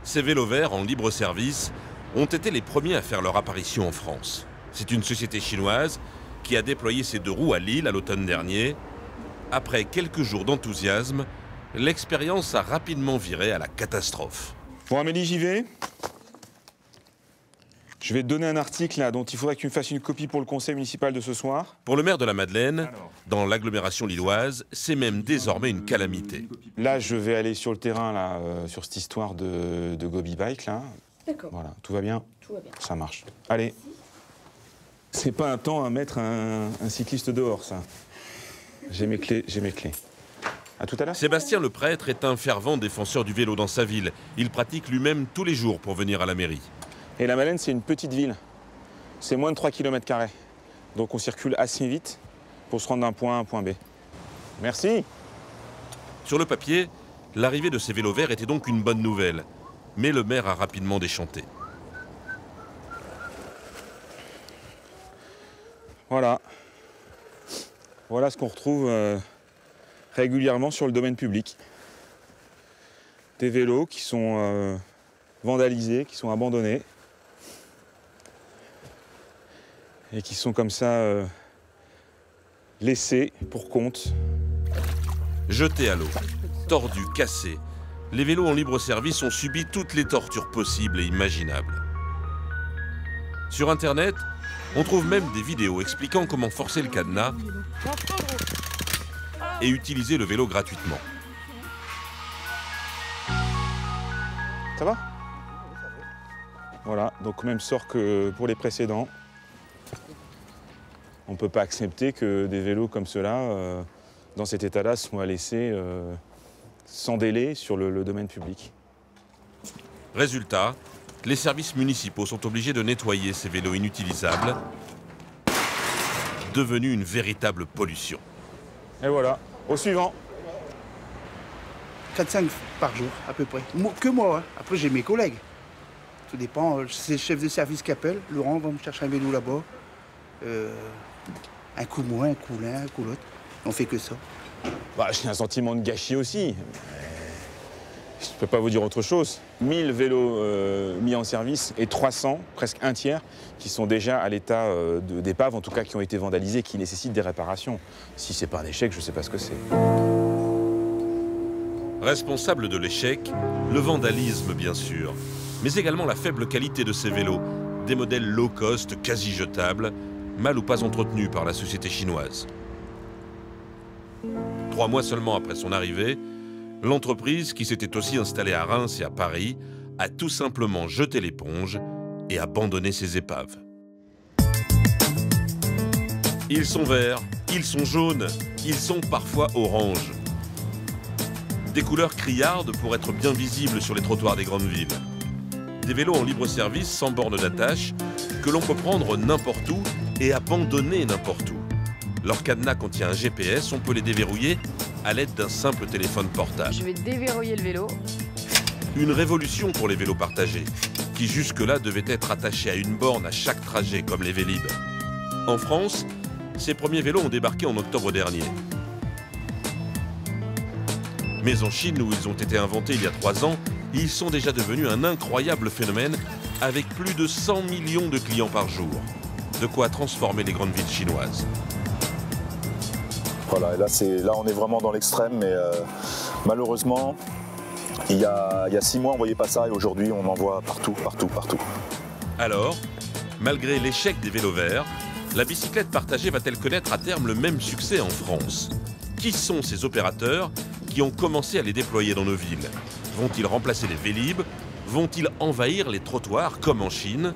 Ces vélos verts en libre service ont été les premiers à faire leur apparition en France. C'est une société chinoise qui a déployé ses 2 roues à Lille à l'automne dernier. Après quelques jours d'enthousiasme, l'expérience a rapidement viré à la catastrophe. Bon Amélie, j'y vais. Je vais te donner un article là, dont il faudrait que tu me fasses une copie pour le conseil municipal de ce soir. Pour le maire de la Madeleine, dans l'agglomération lilloise, c'est même désormais une calamité. Là, je vais aller sur le terrain, là, sur cette histoire de Gobi Bike, là. D'accord. Voilà, tout va bien? Tout va bien. Ça marche. Allez. C'est pas un temps à mettre un cycliste dehors, ça. J'ai mes clés, j'ai mes clés. À tout à l'heure. Sébastien le prêtre est un fervent défenseur du vélo dans sa ville. Il pratique lui-même tous les jours pour venir à la mairie. Et la Madeleine, c'est une petite ville. C'est moins de 3 km². Donc on circule assez vite pour se rendre d'un point A à un point B. Merci. Sur le papier, l'arrivée de ces vélos verts était donc une bonne nouvelle. Mais le maire a rapidement déchanté. Voilà. Voilà ce qu'on retrouve régulièrement sur le domaine public. Des vélos qui sont vandalisés, qui sont abandonnés. Et qui sont comme ça laissés pour compte. Jetés à l'eau, tordus, cassés, les vélos en libre service ont subi toutes les tortures possibles et imaginables. Sur Internet, on trouve même des vidéos expliquant comment forcer le cadenas et utiliser le vélo gratuitement. Ça va? Voilà, donc même sort que pour les précédents. On ne peut pas accepter que des vélos comme ceux-là, dans cet état-là, soient laissés sans délai sur le domaine public. Résultat, les services municipaux sont obligés de nettoyer ces vélos inutilisables, devenus une véritable pollution. Et voilà, au suivant. 4-5 par jour, à peu près. Que moi, hein. Après, j'ai mes collègues. Tout dépend, c'est le chef de service qui appelle. Laurent va me chercher un vélo là-bas. Un coup moins, un coup l'un, un coup l'autre. On fait que ça. Bah, j'ai un sentiment de gâchis aussi. Je ne peux pas vous dire autre chose. 1000 vélos mis en service et 300, presque un tiers, qui sont déjà à l'état d'épave, en tout cas qui ont été vandalisés, qui nécessitent des réparations. Si c'est pas un échec, je ne sais pas ce que c'est. Responsable de l'échec, le vandalisme bien sûr, mais également la faible qualité de ces vélos, des modèles low cost, quasi jetables, mal ou pas entretenus par la société chinoise. 3 mois seulement après son arrivée, l'entreprise, qui s'était aussi installée à Reims et à Paris, a tout simplement jeté l'éponge et abandonné ses épaves. Ils sont verts, ils sont jaunes, ils sont parfois oranges. Des couleurs criardes pour être bien visibles sur les trottoirs des grandes villes. Des vélos en libre service sans borne d'attache que l'on peut prendre n'importe où et abandonner n'importe où. Leur cadenas contient un GPS, on peut les déverrouiller à l'aide d'un simple téléphone portable. Je vais déverrouiller le vélo. Une révolution pour les vélos partagés, qui jusque-là devaient être attachés à une borne à chaque trajet, comme les Vélib'. En France, ces premiers vélos ont débarqué en octobre dernier. Mais en Chine, où ils ont été inventés il y a 3 ans, ils sont déjà devenus un incroyable phénomène, avec plus de 100 millions de clients par jour. De quoi transformer les grandes villes chinoises. Voilà, et là on est vraiment dans l'extrême, mais malheureusement, il y a 6 mois on ne voyait pas ça et aujourd'hui on en voit partout, partout, partout. Alors, malgré l'échec des vélos verts, la bicyclette partagée va-t-elle connaître à terme le même succès en France? Qui sont ces opérateurs qui ont commencé à les déployer dans nos villes? Vont-ils remplacer les Vélib'? Vont-ils envahir les trottoirs comme en Chine?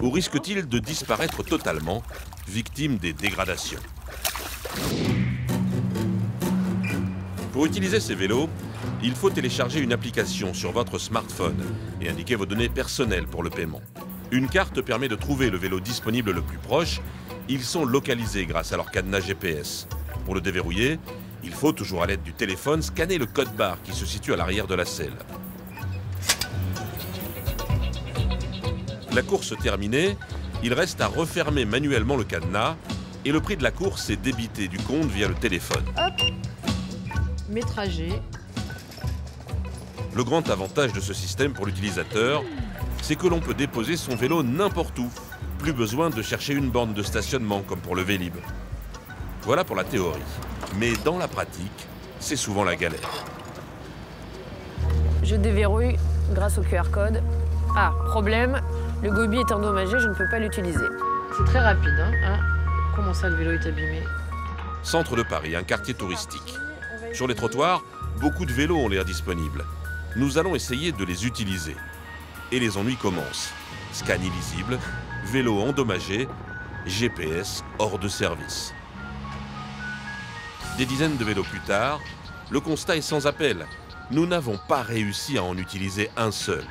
Ou risquent-ils de disparaître totalement, victimes des dégradations? Pour utiliser ces vélos, il faut télécharger une application sur votre smartphone et indiquer vos données personnelles pour le paiement. Une carte permet de trouver le vélo disponible le plus proche. Ils sont localisés grâce à leur cadenas GPS. Pour le déverrouiller, il faut, toujours à l'aide du téléphone, scanner le code barre qui se situe à l'arrière de la selle. La course terminée, il reste à refermer manuellement le cadenas et le prix de la course est débité du compte via le téléphone. Hop, mes trajets. Le grand avantage de ce système pour l'utilisateur, c'est que l'on peut déposer son vélo n'importe où. Plus besoin de chercher une borne de stationnement comme pour le Vélib. Voilà pour la théorie. Mais dans la pratique, c'est souvent la galère. Je déverrouille grâce au QR code. Ah, problème, le gobi est endommagé, je ne peux pas l'utiliser. C'est très rapide, hein. Comment ça, le vélo est abîmé? Centre de Paris, un quartier touristique. Sur les trottoirs, beaucoup de vélos ont l'air disponibles. Nous allons essayer de les utiliser. Et les ennuis commencent. Scan illisible, vélo endommagé, GPS hors de service. Des dizaines de vélos plus tard, le constat est sans appel. Nous n'avons pas réussi à en utiliser un seul.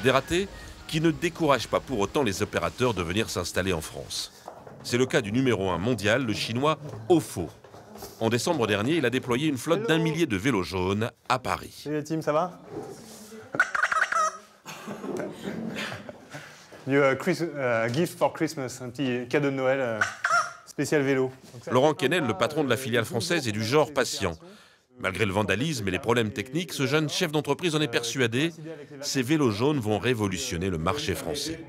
Des ratés qui ne découragent pas pour autant les opérateurs de venir s'installer en France. C'est le cas du numéro 1 mondial, le chinois Ofo. En décembre dernier, il a déployé une flotte d'1 millier de vélos jaunes à Paris. Salut la team, ça va? Gift for Christmas, un petit cadeau de Noël spécial vélo. Laurent Quesnel, le patron de la filiale française, est du genre patient. Malgré le vandalisme et les problèmes techniques, ce jeune chef d'entreprise en est persuadé. Ces vélos jaunes vont révolutionner le marché français.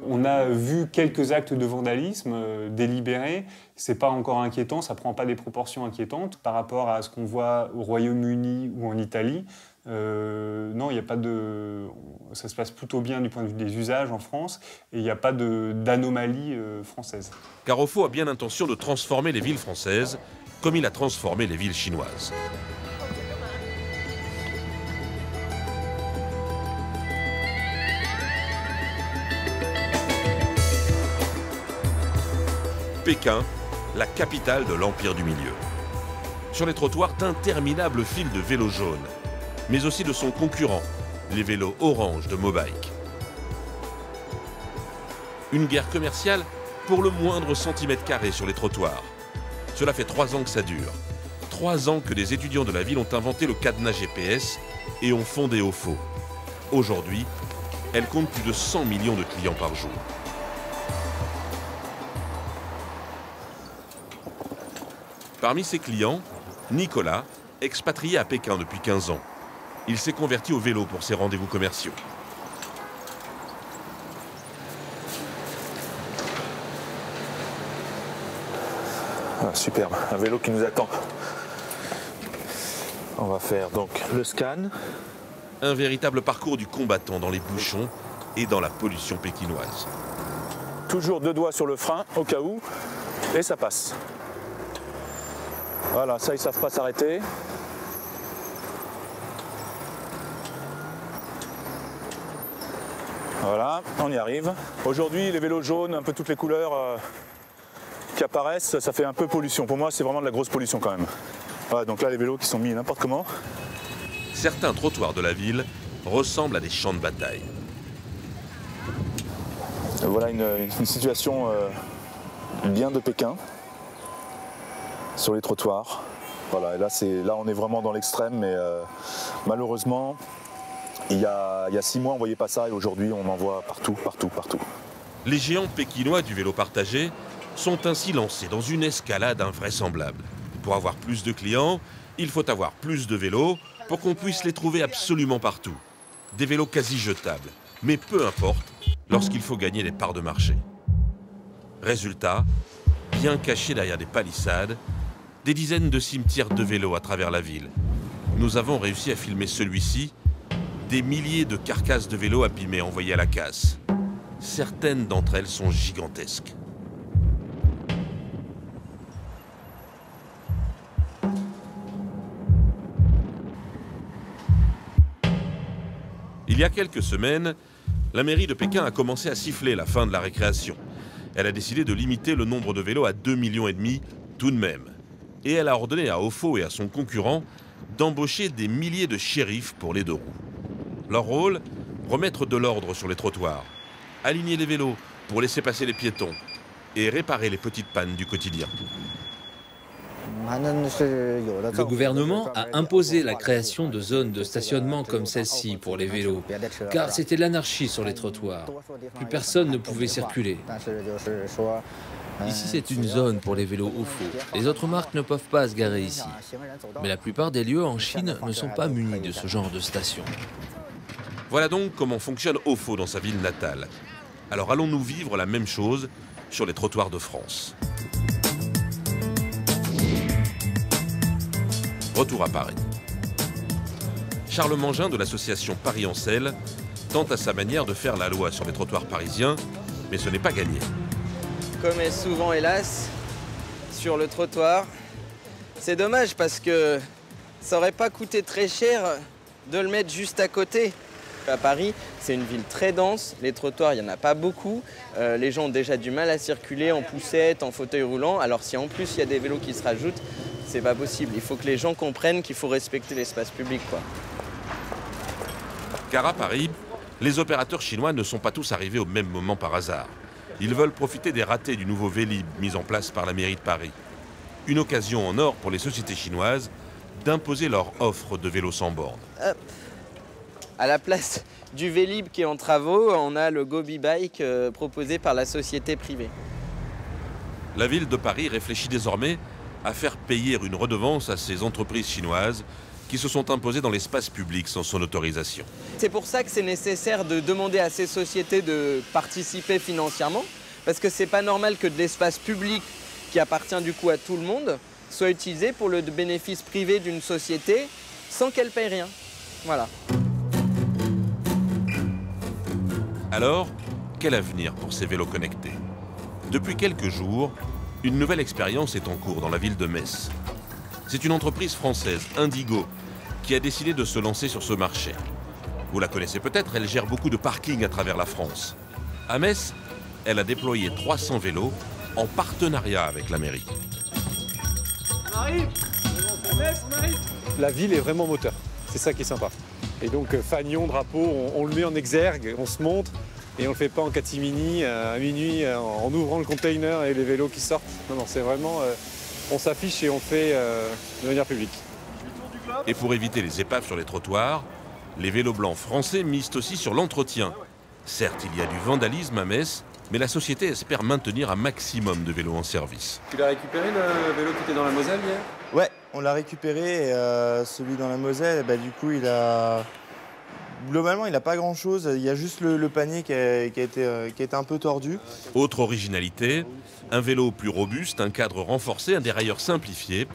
On a vu quelques actes de vandalisme délibérés. C'est pas encore inquiétant, ça prend pas des proportions inquiétantes par rapport à ce qu'on voit au Royaume-Uni ou en Italie. Non, il n'y a pas de. Ça se passe plutôt bien du point de vue des usages en France et il n'y a pas d'anomalie française. Car Ofo a bien l'intention de transformer les villes françaises comme il a transformé les villes chinoises. Pékin, la capitale de l'Empire du Milieu. Sur les trottoirs, d'interminables files de vélos jaunes, mais aussi de son concurrent, les vélos orange de Mobike. Une guerre commerciale pour le moindre centimètre carré sur les trottoirs. Cela fait 3 ans que ça dure. 3 ans que des étudiants de la ville ont inventé le cadenas GPS et ont fondé Ofo. Aujourd'hui, elle compte plus de 100 millions de clients par jour. Parmi ses clients, Nicolas, expatrié à Pékin depuis 15 ans. Il s'est converti au vélo pour ses rendez-vous commerciaux. Ah, superbe, un vélo qui nous attend. On va faire donc le scan. Un véritable parcours du combattant dans les bouchons et dans la pollution pékinoise. Toujours 2 doigts sur le frein au cas où, et ça passe. Voilà, ça ils savent pas s'arrêter. Voilà, on y arrive. Aujourd'hui, les vélos jaunes, un peu toutes les couleurs qui apparaissent, ça fait un peu pollution. Pour moi, c'est vraiment de la grosse pollution quand même. Voilà, donc là, les vélos qui sont mis n'importe comment. Certains trottoirs de la ville ressemblent à des champs de bataille. Voilà une situation bien de Pékin sur les trottoirs. Voilà, et là on est vraiment dans l'extrême, mais malheureusement, il y a 6 mois on ne voyait pas ça et aujourd'hui on en voit partout, partout, partout. Les géants pékinois du vélo partagé sont ainsi lancés dans une escalade invraisemblable. Pour avoir plus de clients, il faut avoir plus de vélos pour qu'on puisse les trouver absolument partout. Des vélos quasi jetables, mais peu importe lorsqu'il faut gagner des parts de marché. Résultat, bien cachés derrière des palissades, des dizaines de cimetières de vélos à travers la ville. Nous avons réussi à filmer celui-ci, des milliers de carcasses de vélos abîmés envoyées à la casse. Certaines d'entre elles sont gigantesques. Il y a quelques semaines, la mairie de Pékin a commencé à siffler la fin de la récréation. Elle a décidé de limiter le nombre de vélos à 2,5 millions tout de même. Et elle a ordonné à Ofo et à son concurrent d'embaucher des milliers de shérifs pour les 2 roues. Leur rôle, remettre de l'ordre sur les trottoirs, aligner les vélos pour laisser passer les piétons et réparer les petites pannes du quotidien. Le gouvernement a imposé la création de zones de stationnement comme celle-ci pour les vélos, car c'était l'anarchie sur les trottoirs. Plus personne ne pouvait circuler. Ici, c'est une zone pour les vélos Ofo. Les autres marques ne peuvent pas se garer ici. Mais la plupart des lieux en Chine ne sont pas munis de ce genre de station. Voilà donc comment fonctionne Ofo dans sa ville natale. Alors allons-nous vivre la même chose sur les trottoirs de France? Retour à Paris. Charles Mangin de l'association Paris en Selle tente à sa manière de faire la loi sur les trottoirs parisiens, mais ce n'est pas gagné. Comme est souvent, hélas, sur le trottoir. C'est dommage parce que ça aurait pas coûté très cher de le mettre juste à côté. À Paris, c'est une ville très dense, les trottoirs, il n'y en a pas beaucoup. Les gens ont déjà du mal à circuler en poussette, en fauteuil roulant. Alors si en plus il y a des vélos qui se rajoutent, c'est pas possible. Il faut que les gens comprennent qu'il faut respecter l'espace public, quoi. Car à Paris, les opérateurs chinois ne sont pas tous arrivés au même moment par hasard. Ils veulent profiter des ratés du nouveau Vélib mis en place par la mairie de Paris. Une occasion en or pour les sociétés chinoises d'imposer leur offre de vélos sans borne. À la place du Vélib qui est en travaux, on a le Gobi Bike proposé par la société privée. La ville de Paris réfléchit désormais à faire payer une redevance à ces entreprises chinoises qui se sont imposées dans l'espace public sans son autorisation. C'est pour ça que c'est nécessaire de demander à ces sociétés de participer financièrement, parce que c'est pas normal que de l'espace public qui appartient du coup à tout le monde soit utilisé pour le bénéfice privé d'une société sans qu'elle paye rien. Voilà. Alors, quel avenir pour ces vélos connectés? Depuis quelques jours, une nouvelle expérience est en cours dans la ville de Metz. C'est une entreprise française, Indigo, qui a décidé de se lancer sur ce marché. Vous la connaissez peut-être, elle gère beaucoup de parkings à travers la France. À Metz, elle a déployé 300 vélos en partenariat avec la mairie. On arrive! On arrive! La ville est vraiment moteur, c'est ça qui est sympa. Et donc fanion, drapeau, on le met en exergue, on se montre et on le fait pas en catimini à minuit en ouvrant le container et les vélos qui sortent. Non, c'est vraiment, on s'affiche et on fait de manière publique. Et pour éviter les épaves sur les trottoirs, les vélos blancs français misent aussi sur l'entretien. Certes, il y a du vandalisme à Metz, mais la société espère maintenir un maximum de vélos en service. Tu l'as récupéré le vélo qui était dans la Moselle hier? Ouais, on l'a récupéré et celui dans la Moselle, du coup, globalement, il n'a pas grand-chose. Il y a juste le panier qui a été un peu tordu. Autre originalité, un vélo plus robuste, un cadre renforcé, un dérailleur simplifié.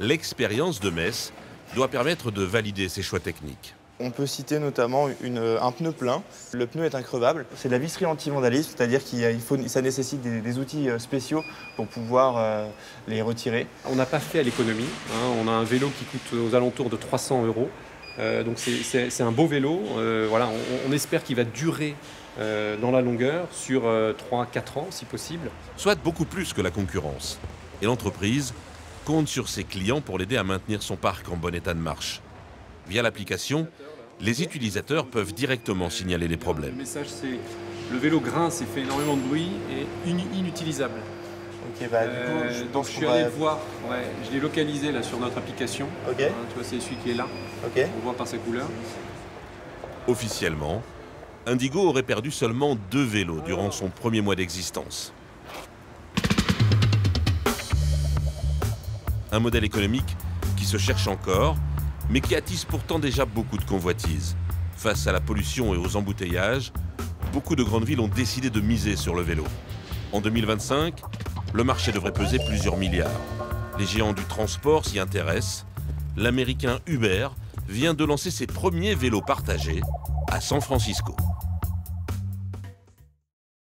L'expérience de Metz doit permettre de valider ses choix techniques. On peut citer notamment un pneu plein. Le pneu est increvable. C'est de la visserie anti-vandalisme, c'est-à-dire ça nécessite des outils spéciaux pour pouvoir les retirer. On n'a pas fait à l'économie. On a un vélo qui coûte aux alentours de 300 €. Donc c'est un beau vélo. Voilà, on espère qu'il va durer dans la longueur sur 3-4 ans si possible. Soit beaucoup plus que la concurrence. Et l'entreprise compte sur ses clients pour l'aider à maintenir son parc en bon état de marche. Via l'application, les utilisateurs peuvent directement signaler les problèmes. Le message, c'est le vélo grince et fait énormément de bruit et inutilisable. Ok, du coup, donc je suis allé le voir, je l'ai localisé là sur notre application. Ok. Tu vois, c'est celui qui est là. Ok. On voit par sa couleur. Officiellement, Indigo aurait perdu seulement 2 vélos durant son premier mois d'existence. Un modèle économique qui se cherche encore, mais qui attise pourtant déjà beaucoup de convoitises. Face à la pollution et aux embouteillages, beaucoup de grandes villes ont décidé de miser sur le vélo. En 2025, le marché devrait peser plusieurs milliards. Les géants du transport s'y intéressent. L'américain Uber vient de lancer ses premiers vélos partagés à San Francisco.